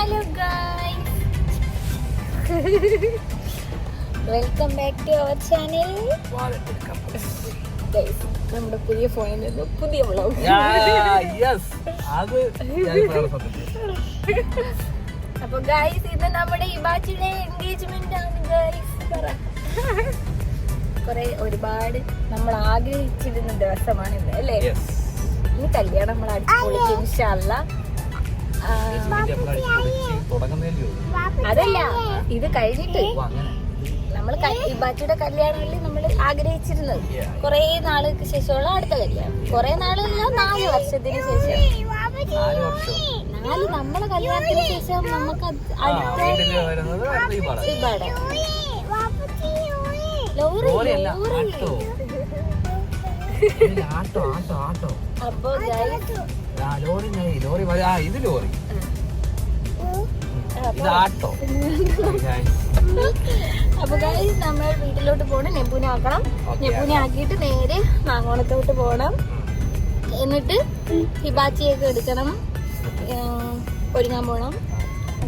Hello guys, welcome back to our channel. Guys, നമ്മുടെ പുതിയ ഫോണിൽ നിന്ന് പുതിയ വ്ളോഗ്. അപ്പൊ ഗൈസ്, ഇത് നമ്മുടെ ഇബാച്ചിയുടെ എൻഗേജ്മെന്റ് ആണ് ഗൈസ്. ഒരുപാട് നമ്മൾ ആഗ്രഹിച്ചിരുന്ന ദിവസമാണ് ഇന്ന്, അല്ലേ? ഇനി കല്യാണം നമ്മൾ അടിപൊളിക്ക് ഇൻഷാ അല്ലാഹ്. അതല്ല, ഇത് കഴിഞ്ഞിട്ട് നമ്മൾ ഇബാച്ചിയുടെ കല്യാണമല്ലേ നമ്മൾ ആഗ്രഹിച്ചിരുന്നത്. കുറെ നാൾക്ക് ശേഷമുള്ള അടുത്ത കല്യാണം. കുറെ നാളല്ല, 4 വർഷത്തിന് ശേഷം. 4 നമ്മളെ കല്യാണത്തിന് ശേഷം നമുക്ക് അടുത്ത അപ്പൊ അപ്പൊ ഗൈസ്, നമ്മൾ വീട്ടിലോട്ട് പോകണം. നെബൂനെ ആക്കണം. നെബൂനെ ആക്കിയിട്ട് നേരെ മാങ്ങോണത്തോട്ട് പോകണം. എന്നിട്ട് ഹിബാച്ചിയൊക്കെ എടുക്കണം, ഒരുങ്ങാൻ പോകണം.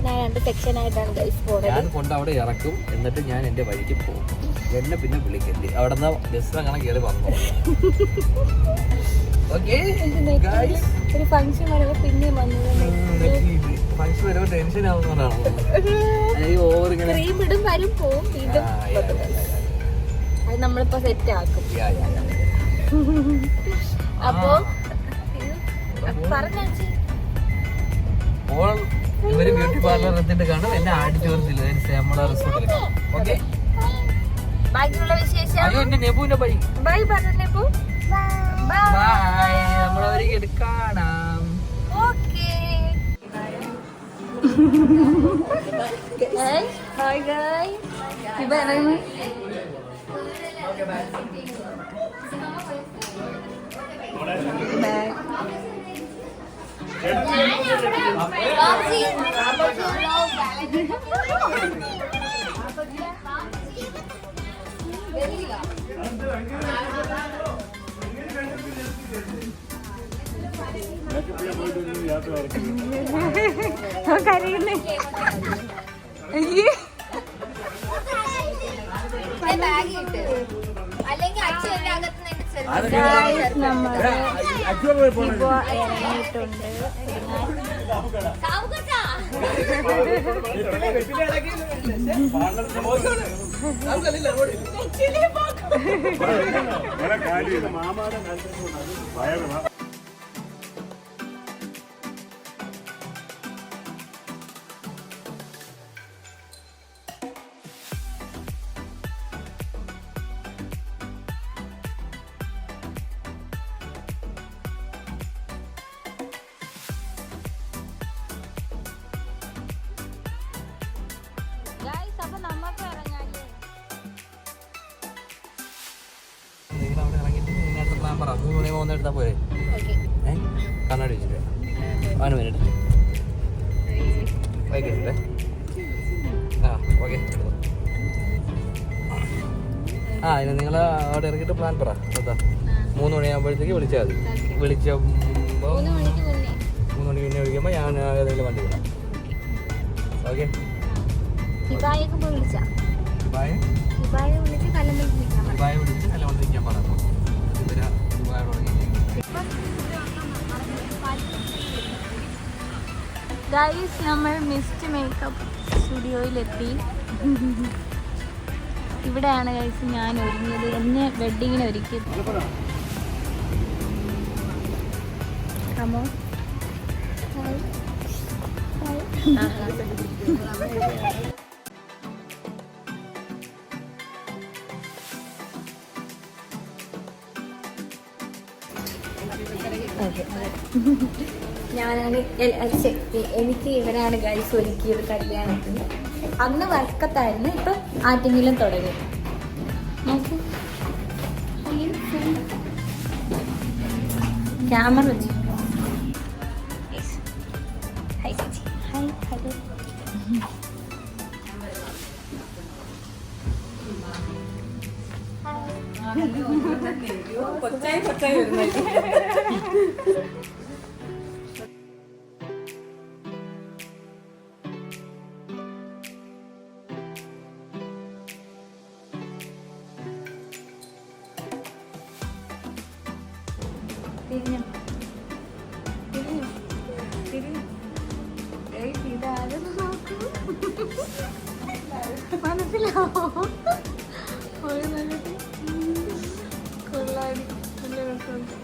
ഞാൻ 2 സെക്ഷനായിട്ടാണ് ഗൈസ് പോകുന്നത്. ഞാൻ കൊണ്ട് അവിടെ ഇറക്കും, എന്നിട്ട് ഞാൻ എന്റെ വഴിക്ക് പോകും. എന്നെ പിന്നെ വിളിക്കല്ലേ, അവിടെ നിന്ന് ബസ് അങ്ങനെ കയറി വന്നു. ഒരു ഫംഗ്ഷൻ വരുമ്പോ പിന്നെയും വന്നത് ഫംഗ്ഷൻ വരുമ്പോ ടെൻഷൻ ആവുന്നതാണ്. ക്രീം ഇടും, വരും, പോവും, വീണ്ടും. അത് നമ്മളിപ്പോ സെറ്റ് ആക്കും. അപ്പൊ പറഞ്ഞാ ഇവര് ബ്യൂട്ടി പാർലർ എത്തിയിട്ട് കാണും, എന്നെ ആഡിറ്റോറിയത്തിൽ നമ്മളെ റിസോർട്ടിൽ. ഓക്കെ, ബാക്കിയുള്ള വിശേഷം. അയ്യോ, എന്റെ നെബുവിന്റെ ബൈ ബൈ പറഞ്ഞു. നെബു ബൈ, നമ്മളവർക്ക് കാണാം. ഓക്കെ, ഹായ് ഗായ്. ഇതാണ് കരയുന്നേ. അല്ലെങ്കിൽ ഇറങ്ങിയിട്ടുണ്ട്. എടുത്താ പോരെ? കണ്ണാടി വെച്ചിട്ട് 1 മിനിറ്റ് വൈകിട്ടേ. ഓക്കെ, ഇനി നിങ്ങൾ അവിടെ ഇറങ്ങിയിട്ട് പ്ലാൻ പറ. എന്താ 3 മണിയാകുമ്പോഴത്തേക്ക് വിളിച്ചാൽ മതി. വിളിക്കുമ്പോൾ 3 മണിക്ക് മുന്നേ വിളിക്കുമ്പോൾ ഞാൻ ഏതെങ്കിലും വണ്ടി വിടാം. ഓക്കെ, വിളിച്ച് കല്ലമ്പലത്തിൽ നിൽക്കാൻ പറഞ്ഞു. ഗൈസ്, നമ്മൾ മിസ്റ്റ് മേക്കപ്പ് സ്റ്റുഡിയോയിലെത്തി. ഇവിടെയാണ് ഗൈസ് ഞാൻ ഒരുങ്ങിയത്. എന്നെ വെഡിങ്ങിന് ഒരുക്കിയത്. കമോ ഞാനാണ് എനിക്ക് ഇവരാണ് ഗൈസ് ഒരുക്കിയത് കല്യാണത്തിന്. അന്ന് വർക്കത്തായിരുന്നു, ഇപ്പം ആറ്റെങ്കിലും തുടങ്ങി. ക്യാമറ വെച്ചു. ഹായ് ചേച്ചി. Hi, hello. കൊച്ചായി വരുന്നു. തിരിഞ്ഞോ തിരിഞ്ഞോ തിരിഞ്ഞു. ഇതാരും നോക്കൂ. മനസ്സിലാവോ? ഒരു നല്ലത് കൊള്ളാടി. നല്ല രസമുണ്ട്.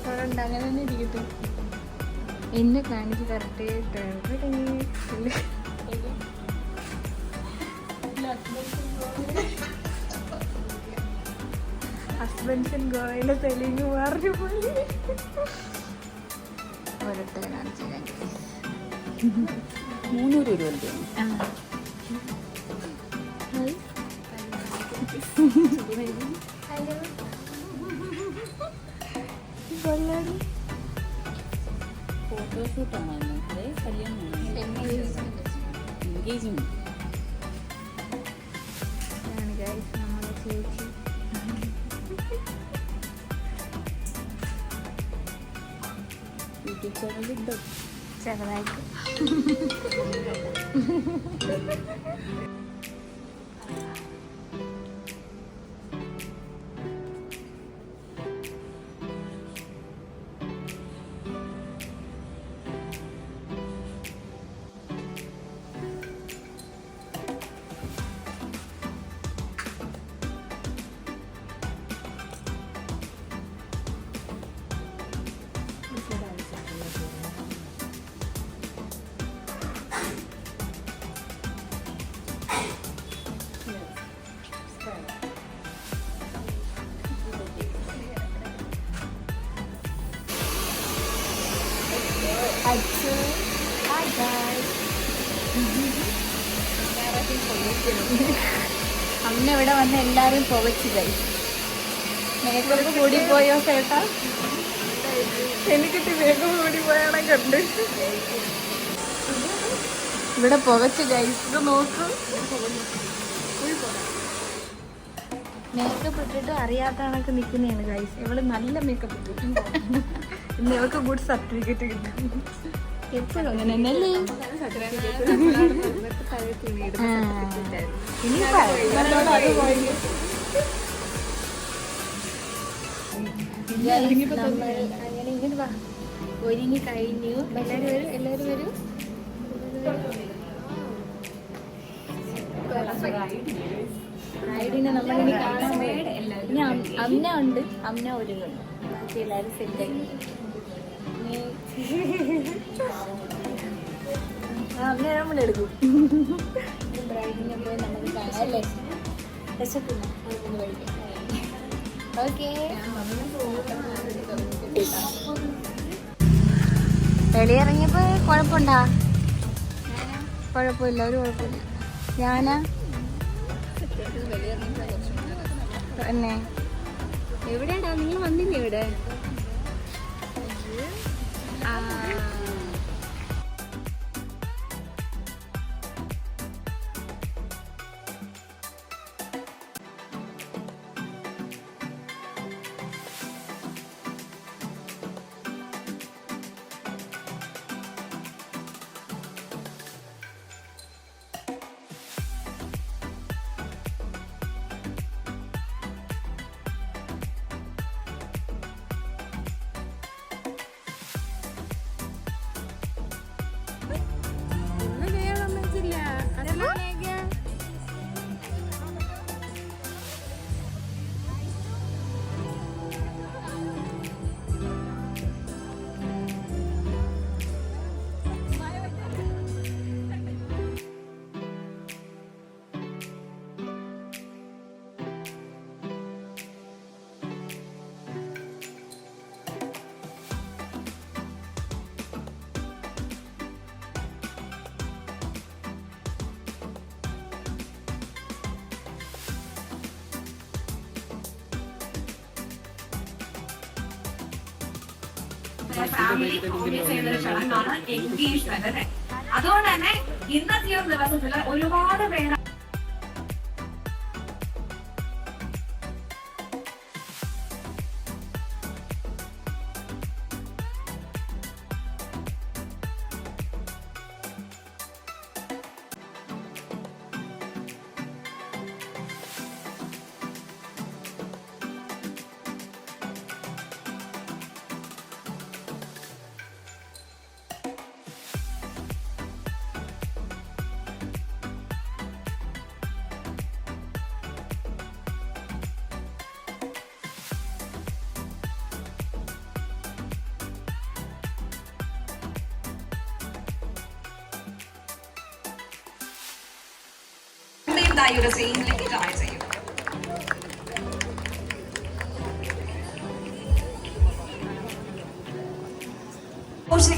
അവിടെ ഉണ്ട്. അങ്ങനെ തന്നെ ഇരിക്കട്ടെ. എന്നെ കാണിച്ച് തരട്ടെ. ഹസ്ബൻഡ്സ് ഗോവയിലെ തെലുങ്ക് പറഞ്ഞു പോലെ ഓരോരുത്തരെ കാണിച്ചു തരാം. 300 രൂപ. ഫോട്ടോഷൂട്ടാണ് കല്യാണം എൻഗേജ്മെന്റ്. നമ്മളെ ചേച്ചി യൂട്യൂബ് ചാനൽ ഉണ്ടോ? ചെറുതായിട്ട്. അമ്മ ഇവിടെ വന്ന് എല്ലാരും പുകച്ചു കഴി. മേക്കപ്പ് കൂടി പോയോ ചേട്ടാ? എനിക്കിട്ട് മേക്കപ്പ് കൂടി പോയാണെ കണ്ട്. ഇവിടെ പുകച്ചു കഴിച്ചത് നോക്കൂ. മേക്കപ്പ് ഇട്ടിട്ട് അറിയാത്ത കണക്ക് നിൽക്കുന്നതാണ് ഗൈസ്. ഇവള് നല്ല മേക്കപ്പ് ഇട്ടിട്ടുണ്ട്. ഇന്ന് ഇവൾക്ക് ഗുഡ് സർട്ടിഫിക്കറ്റ് കിട്ടും. എപ്പോഴും അങ്ങനെ തന്നെയല്ലേ? അങ്ങനെ ഇങ്ങനെ വാ. ഒരുങ്ങി കഴിഞ്ഞു. എല്ലാരും വരും. ഐഡിനെ നമ്മളിനി കാണാൻ ഇനി അമ്മ ഉണ്ട്. അമ്മ ഒരുങ്ങുന്നു. ബാക്കി എല്ലാവരും സെറ്റായി. അമ്മ നമ്മളെടുക്കും. ബ്രൈഡിനെ പോയി നമുക്ക് കാണാം അല്ലേ? രസത്തിന് ഓക്കെ. വെളിയിറങ്ങിയപ്പോ കുഴപ്പമുണ്ടാ? കുഴപ്പമില്ല, ഒരു കുഴപ്പമില്ല. ഞാനാ തന്നെ എവിടെയാടാ നിങ്ങൾ വന്നില്ലേ ഇവിടെ? ചടങ്ങാണ് എൻഗേജ്മെന്റ്. അതുകൊണ്ട് തന്നെ ഇന്നത്തെ ഒരു ദിവസത്തിൽ ഒരുപാട് പേര് എന്താ ഈ ഒരു സ്ക്രീനിലേക്ക് ജോയിൻ ചെയ്യും.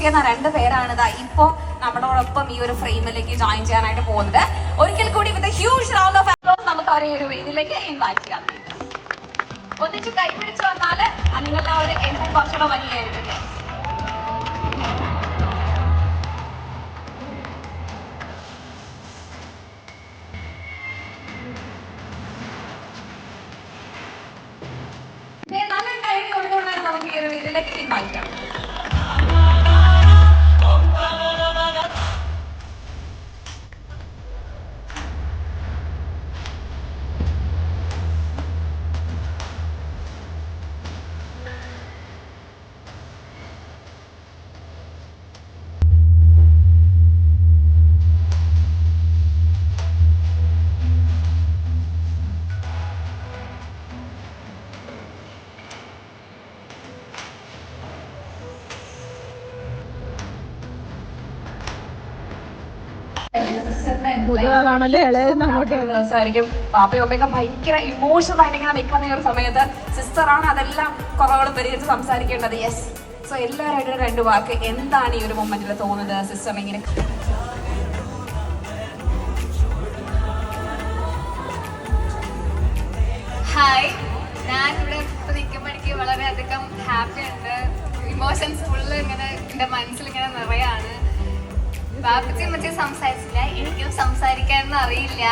ിക്കുന്ന 2 പേരാണ് ഇപ്പോ നമ്മളോടൊപ്പം ഈ ഒരു ഫ്രെയിമിലേക്ക് ജോയിൻ ചെയ്യാനായിട്ട് പോകുന്നത്. ഒരിക്കൽ കൂടി വിത്ത് ഹ്യൂജ് റൗണ്ട് ഓഫ് അപ്ലോസ് നമുക്ക് അവരെ ഒരു വേദിയിലേക്ക് ഇൻവൈറ്റ് ചെയ്യാം. ഒന്നിച്ച് കൈപിടിച്ച് വന്നാല് നിങ്ങളുടെ ഒരു എൻട്രി കുറച്ചുകൂടെ വലിയായിരിക്കും. നല്ല കൈ കൊണ്ടുകൊണ്ടാണ് നമുക്ക് ഈ ഒരു വേദിയിലേക്ക് ഇൻവൈറ്റ് ചെയ്യാം. സംസാരിക്കും. പാപ്പയൊക്കെ ഭയങ്കര ഇമോഷണൽ ആയിട്ട് ഇങ്ങനെ നിൽക്കുന്ന ഒരു സമയത്ത് സിസ്റ്ററാണ് അതെല്ലാം കുറവുകളും പരിഹരിച്ച് സംസാരിക്കേണ്ടത്. യെസ്, സോ എല്ലാവരും 2 വാക്ക് എന്താണ് ഈ ഒരു മൊമെന്റിൽ തോന്നുന്നത് സിസ്റ്റർ ഇങ്ങനെ? ഹായ്, ഞാൻ ഇവിടെ ഇപ്പൊ നിൽക്കുമ്പോൾ എനിക്ക് വളരെയധികം ഹാപ്പി ഉണ്ട്. ഇമോഷൻസ് ഫുള്ള് ഇങ്ങനെ എൻ്റെ മനസ്സിൽ ഇങ്ങനെ നിറയാണ്. ബാപ്പച്ചി മറ്റേ സംസാരിച്ചില്ല, എനിക്കും സംസാരിക്കാനൊന്നും അറിയില്ല.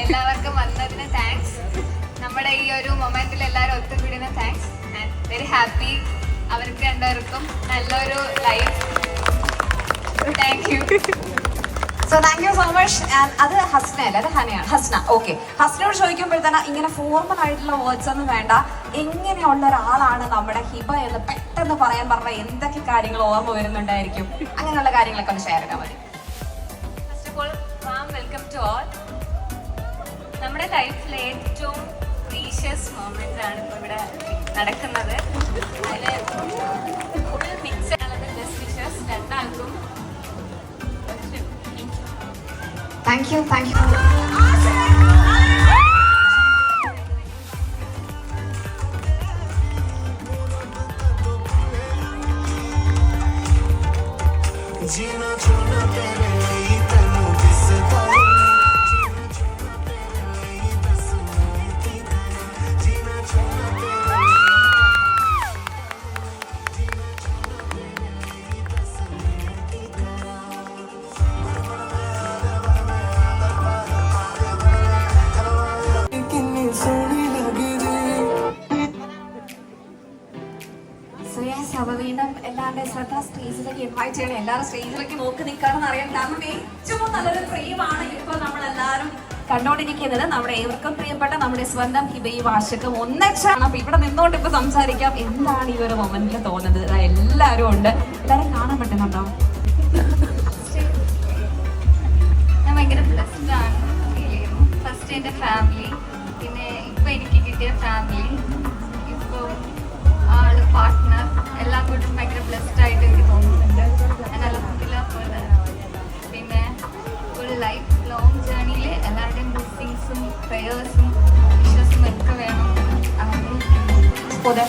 എല്ലാവർക്കും വന്നതിന് താങ്ക്സ്. നമ്മുടെ ഈ ഒരു മൊമെന്റിൽ എല്ലാവരും ഒത്തുകൂടിയതിന് താങ്ക്സ്. And very happy. അവർക്ക് 2 പേർക്കും നല്ലൊരു life. Thank you. So thank you so much. അത് ഹസ്ന അല്ലേ, അത് ഹനയാണ്. ഹസ്ന, ഓക്കെ. ഹസ്നയോട് ചോദിക്കുമ്പോഴത്തേന് ഇങ്ങനെ ഫോർമൽ ആയിട്ടുള്ള വേർഡ്സ് ഒന്നും വേണ്ട, എങ്ങനെയുള്ള ഒരാളാണ് നമ്മുടെ ഹിബ എന്ന് പെട്ടെന്ന് പറയാൻ പറഞ്ഞാൽ എന്തൊക്കെ കാര്യങ്ങൾ ഓർമ്മ വരുന്നുണ്ടായിരിക്കും? അങ്ങനെയുള്ള കാര്യങ്ങളൊക്കെ ഒന്ന് ഷെയർ ചെയ്താൽ മതി. First of all, warm welcome to all. നമ്മുടെ ലൈഫിലെ ഏറ്റവും പ്രീഷ്യസ് മൊമെന്റ് ആണ് ഇപ്പോൾ ഇവിടെ നടക്കുന്നത്. അതിൽ ഫുൾ മിക്സ് ആണത്. ബെസ്റ്റ് വിഷസ് 2 ആൾക്കും. Thank you, thank you. जीना छोड़ना तेरे लिए तनु दिसदा जीना छोड़ना तेरे लिए दस मिनट जीना छोड़ना तेरे जीना छोड़ना तेरे लिए 10 मिनट कितनी सोहनी लगदी. സോ യെസ്, അവ വീണ്ടും എല്ലാവരുടെയും ശ്രദ്ധ സ്റ്റേജിലേക്ക് ഇൻവൈറ്റ് ചെയ്യണം. എല്ലാവരും സ്റ്റേജിലേക്ക് നോക്കി നിൽക്കാണെന്ന് അറിയാൻ കാരണം ഏറ്റവും നല്ലൊരു ഫ്രെയിമാണ് ഇപ്പോൾ നമ്മളെല്ലാവരും കണ്ടുകൊണ്ടിരിക്കുന്നത്. നമ്മുടെ ഏവർക്കും പ്രിയപ്പെട്ട നമ്മുടെ സ്വന്തം ഹിബയും ആശക്കും ഒന്നിച്ചാണ്. അപ്പൊ ഇവിടെ നിന്നോണ്ട് ഇപ്പൊ സംസാരിക്കാം. എന്താണ് ഈ ഒരു മൊമെന്റിൽ തോന്നുന്നത്? എല്ലാവരും ഉണ്ട്. എല്ലാവരും കാണാൻ പറ്റുന്നുണ്ടോ? ഞാൻ ഭയങ്കര ബ്ലെസ്ഡ് ആണ് ഫീൽ ചെയ്യുന്നു. ഫസ്റ്റ് എൻ്റെ ഫാമിലി, പിന്നെ ഇപ്പം എനിക്ക് കിട്ടിയ ഫാമിലി, ഇപ്പോൾ ആള് പാർട്ട്ണർ, എല്ലാം കൂട്ടും ഭയങ്കര ബ്ലെസ്ഡ് ആയിട്ട് എനിക്ക് തോന്നുന്നുണ്ട്. പിന്നെ ഫുൾ ലൈഫ് ലോങ് ജേർണിയിൽ എല്ലാവരുടെയും ബ്ലെസ്സിങ്സും പ്രേയേഴ്സും വിശ്വാസും ഒക്കെ വേണം. അതെ.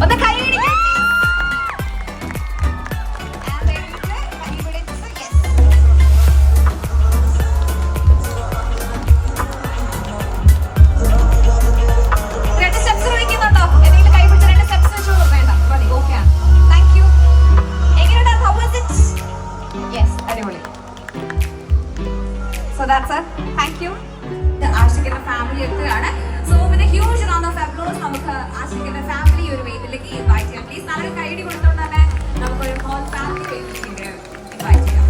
ഒന്ന് കൈ പിടിക്ക്. രണ്ട് സ്റ്റെപ്സ് വിളിക്കുന്നുണ്ടോ? എന്തെങ്കിലും കൈ പിടിച്ച 2 സ്റ്റെപ്സ് വേണ്ട, മതി. ഓക്കെ ആണ്. Thank you. എങ്ങനെയുണ്ട്? How was it? Yes, അടിപൊളി. So that's it. Thank you. ആഷിഖിന്റെ ഫാമിലി എത്തുകയാണ്. So with a huge round of applause നമുക്ക് ആഷിഖിന്റെ ഫാമിലി ഒരു വേദിയിലേക്ക് ഇൻവൈറ്റ് ചെയ്യാം. പ്ലീസ് നല്ലൊരു കൈയടി കൊടുത്തുകൊണ്ട് തന്നെ നമുക്കൊരു ഹോൾ ഫാമിലി വേദിയിലേക്ക് ഇൻവൈറ്റ് ചെയ്യാം.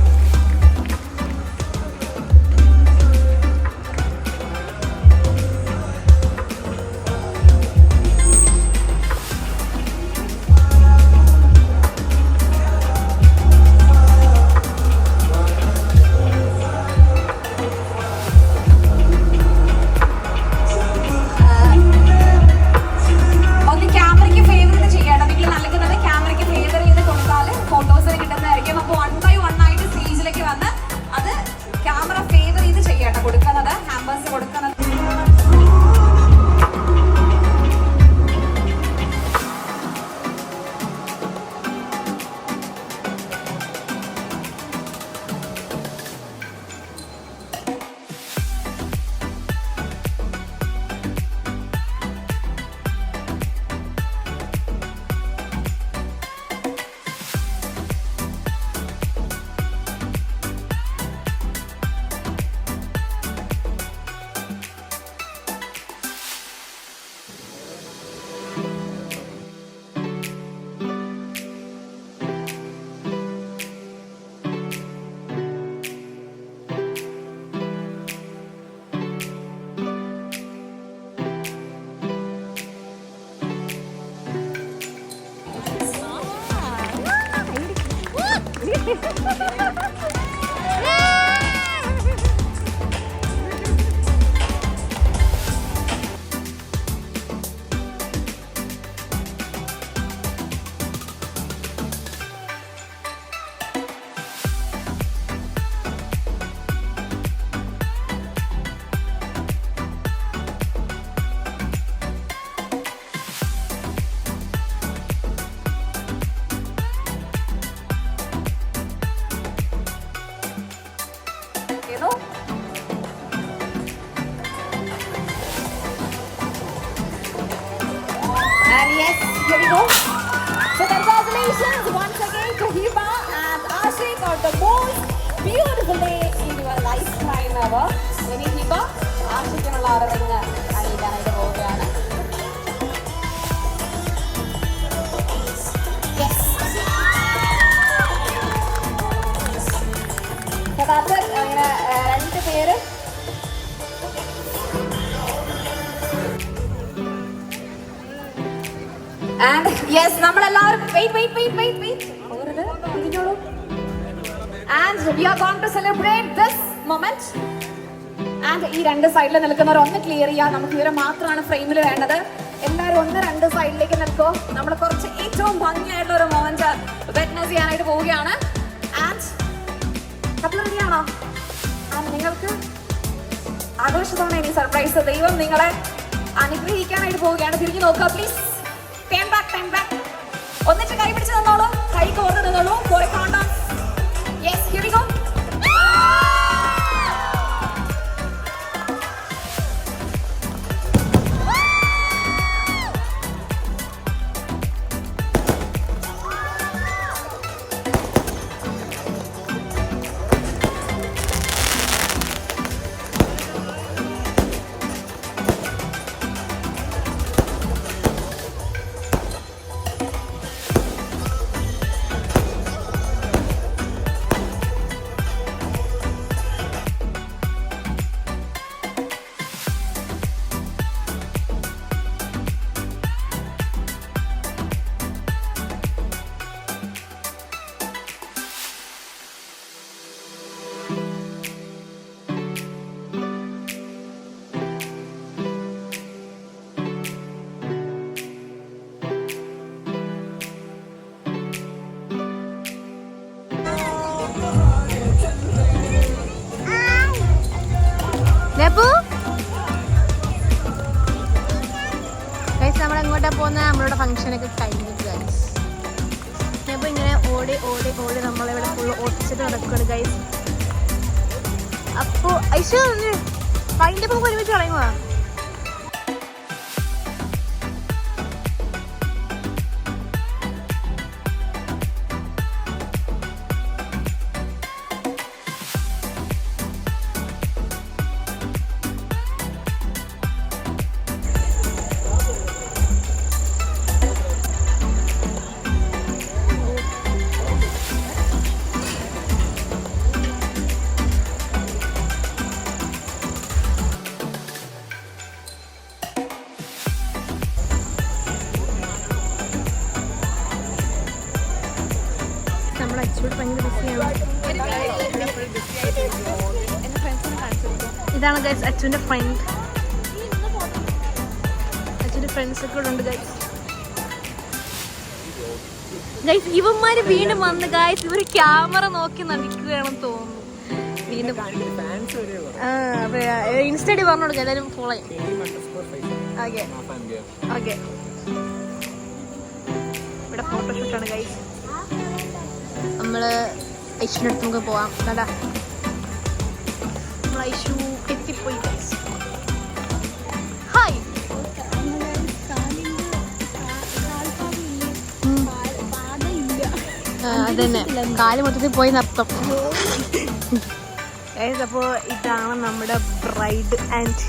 And yes, here we go. So congratulations once again to Hiba and Ashik on the most beautiful day in your lifetime ever. ഇനി ഹിബ ആഷിക്കിനുള്ള ആ റിംഗ് അണിയിക്കാനായിട്ട് പോവുകയാണ്. യഥാർത്ഥ അങ്ങനെ 2 പേര് ആൻഡ് യെസ് നമ്മളെല്ലാവരും ഇരിക്കോളൂ. And we are going to celebrate this moment. And ഈ 2 സൈഡിൽ നിൽക്കുന്നവർ ഒന്ന് ക്ലിയർ ചെയ്യാം. നമുക്ക് ഇവരെ മാത്രമാണ് ഫ്രെയിമിൽ വേണ്ടത്. എല്ലാവരും 1-2 സൈഡിലേക്ക് നിൽക്കോ. നമ്മൾ കുറച്ച് ഏറ്റവും ഭംഗിയായിട്ടുള്ള ഒരു മൊമെന്റ് വിറ്റ്നസ് ചെയ്യാനായിട്ട് പോവുകയാണ്. ആൻഡ് കപ്പിൾ റെഡിയാണോ? ആൻഡ് നിങ്ങൾക്ക് ആഘോഷത്തോടെ ഇനി സർപ്രൈസ് ദൈവം നിങ്ങളെ അനുഗ്രഹിക്കാനായിട്ട് പോവുകയാണ്. തിരിഞ്ഞു നോക്കുക പ്ലീസ്. Turn back. ഒന്നിച്ച് കൈ പിടിച്ച് നിന്നോളൂ. കൈ കോർന്ന് നിന്നോളൂ. For a countdown. Yes, here we go. നമ്മളെങ്ങോട്ടാ പോകുന്നത്? നമ്മളുടെ ഫംഗ്ഷനൊക്കെ കഴിഞ്ഞു ഗൈസ്. അപ്പോൾ ഇങ്ങനെ ഓടി നമ്മളിവിടെ ഫുള്ള് ഒട്ടിച്ചിട്ട് നടക്കുകയാണ് ഗൈസ്. അപ്പോൾ ഐശോ ഫൈൻ്റെ പോകുമ്പോൾ ഒരുമിച്ച് കളയുക. ഇതാണ് ഗൈസ് അച്ചുവിൻ്റെ ഫ്രണ്ട്. അച്ചുവിൻ്റെ ഫ്രണ്ട്സൊക്കെ ഇവിടെ ഉണ്ട് ഗൈസ്. ഇവന്മാര് വീണ്ടും വന്ന് ഗൈസ്. ഇവർ ക്യാമറ നോക്കി നടിക്കുകയാണെന്ന് തോന്നുന്നു. വീണ്ടും ഇൻസ്റ്റഡി പറഞ്ഞു കൊടുക്കുക. എല്ലാവരും ഫോളോ ചെയ്യും. ഓക്കെ ഇവിടെ ഫോട്ടോഷൂട്ടാണ് ഗൈസ്. നമ്മള് ഐശുവിൻ്റെ അടുത്ത് നമുക്ക് പോവാം. കണ്ടാ നമ്മൾ ഐശു എത്തിപ്പോയി ഗൈസ്. ഹായ്. അതന്നെ കാല് മൊത്തത്തിൽ പോയി നർത്തം. അപ്പോൾ ഇതാണ് നമ്മുടെ ബ്രൈഡ് ആൻഡ്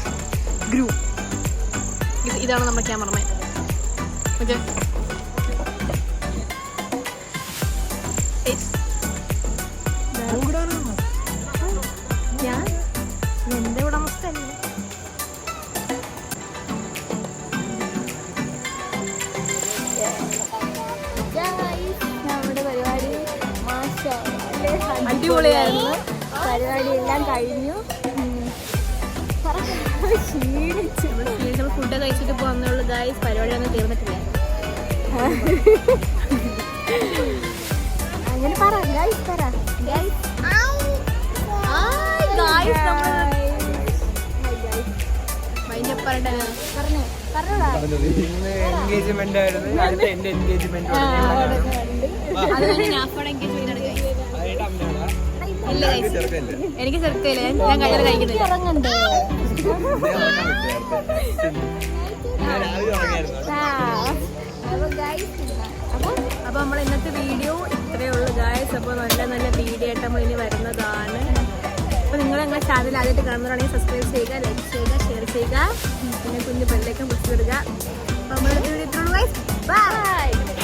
ഗ്രൂം. ഇതാണ് നമ്മുടെ ക്യാമറമാൻ. ഓക്കെ ഞാൻ എന്റെ ഉടമസ്ഥല്ലേ. നമ്മുടെ പരിപാടി അടിപൊളിയായിരുന്നു. പരിപാടി എല്ലാം കഴിഞ്ഞു. ക്ഷീണിച്ചു. ഫുഡ് കഴിച്ചിട്ട് പോകുന്നുള്ളൂ ഗായ്സ്. പരിപാടി ഒന്നും തീർന്നിട്ടില്ല. അങ്ങനെ പറ ഗായ്സ്. എൻഗേജ്മെന്റ് ആയിരുന്നു. അടുത്ത എന്റെ എൻഗേജ്മെന്റ് എനിക്ക് ചെറുക്കയില്ല. ഞാൻ കല്യാണം കഴിക്കുന്നില്ല. അപ്പോൾ നമ്മൾ ഇന്നത്തെ വീഡിയോ ഇത്രയേ ഉള്ളൂ ഗായ്സ്. അപ്പോൾ നല്ല നല്ല വീഡിയോ ആയിട്ട് നമ്മൾ ഇനി വരുന്നതാണ്. അപ്പോൾ നിങ്ങൾ ഞങ്ങളുടെ ചാനൽ ആദ്യമായിട്ട് കാണുന്നവരാണെങ്കിൽ സബ്സ്ക്രൈബ് ചെയ്യുക, ലൈക്ക് ചെയ്യുക, ഷെയർ ചെയ്യുക, പിന്നെ കുഞ്ഞ് ബെല്ലൈക്കൺ പ്രസ് ചെയ്യുക. അപ്പോൾ നമ്മുടെ വീഡിയോ ഇത്രയുള്ളൂ ഗായ്സ്. ബൈ.